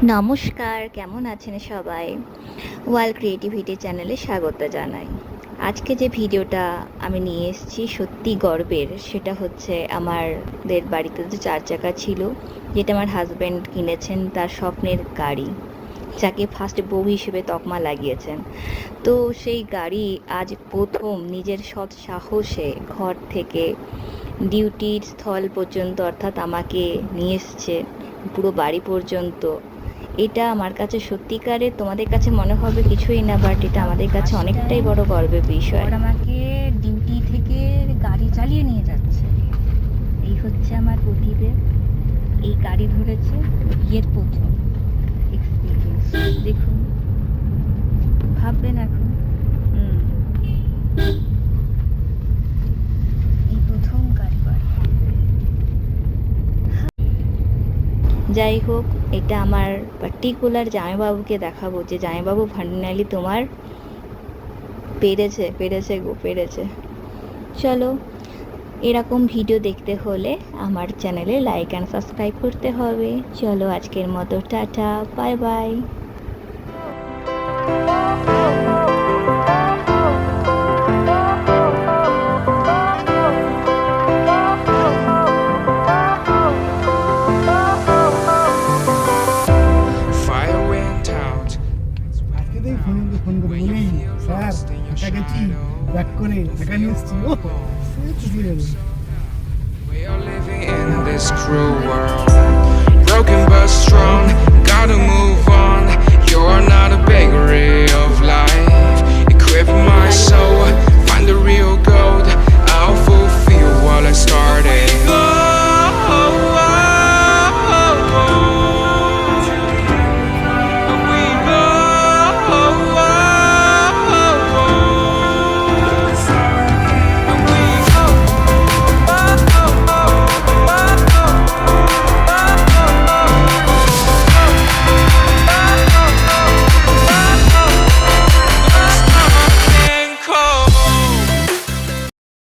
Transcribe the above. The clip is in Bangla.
নমস্কার, কেমন আছেন সবাই? ওয়ার্ল্ড ক্রিয়েটিভিটি চ্যানেলে স্বাগত জানাই। আজকে যে ভিডিওটা আমি নিয়ে এসেছি সত্যি গর্বের। সেটা হচ্ছে আমাদের বাড়িতে যে ৪ চাকা ছিল, যেটা আমার হাসব্যান্ড কিনেছেন তার স্বপ্নের গাড়ি, যাকে ফার্স্ট বউ হিসেবে তকমা লাগিয়েছেন। তো সেই গাড়ি আজ প্রথম নিজের সৎ সাহসে ঘর থেকে ডিউটির স্থল পর্যন্ত, অর্থাৎ আমাকে নিয়ে এসছে পুরো বাড়ি পর্যন্ত। এটা আমার কাছে সত্যিকারের, তোমাদের কাছে মনে হবে কিছুই না, বাট এটা আমাদের কাছে অনেকটাই বড় গর্বের বিষয়। আমাকে ডিউটি থেকে গাড়ি চালিয়ে নিয়ে যাচ্ছে। এই হচ্ছে আমার পতিদেব, এই গাড়ি ধরেছে, বিয়ের প্রথম এক্সপিরিয়েন্স। দেখুন, ভাববেন এখন। এই প্রথম গাড়ি বাড়ি। যাই হোক, এটা আমার পার্টিকুলার জামাইবাবুকে দেখাবো যে জামাইবাবু ফাইনালি তোমার পেরেছে। চলো, এরকম ভিডিও দেখতে হলে আমার চ্যানেলে লাইক অ্যান্ড সাবস্ক্রাইব করতে হবে। চলো, আজকের মতো টাটা, বাই বাই। ফোন করে বলি স্যার ঢাকা গেছি ব্যাক করে ঢাকা নিয়ে এসছি ও খুশি হলো। We are living in this cruel world.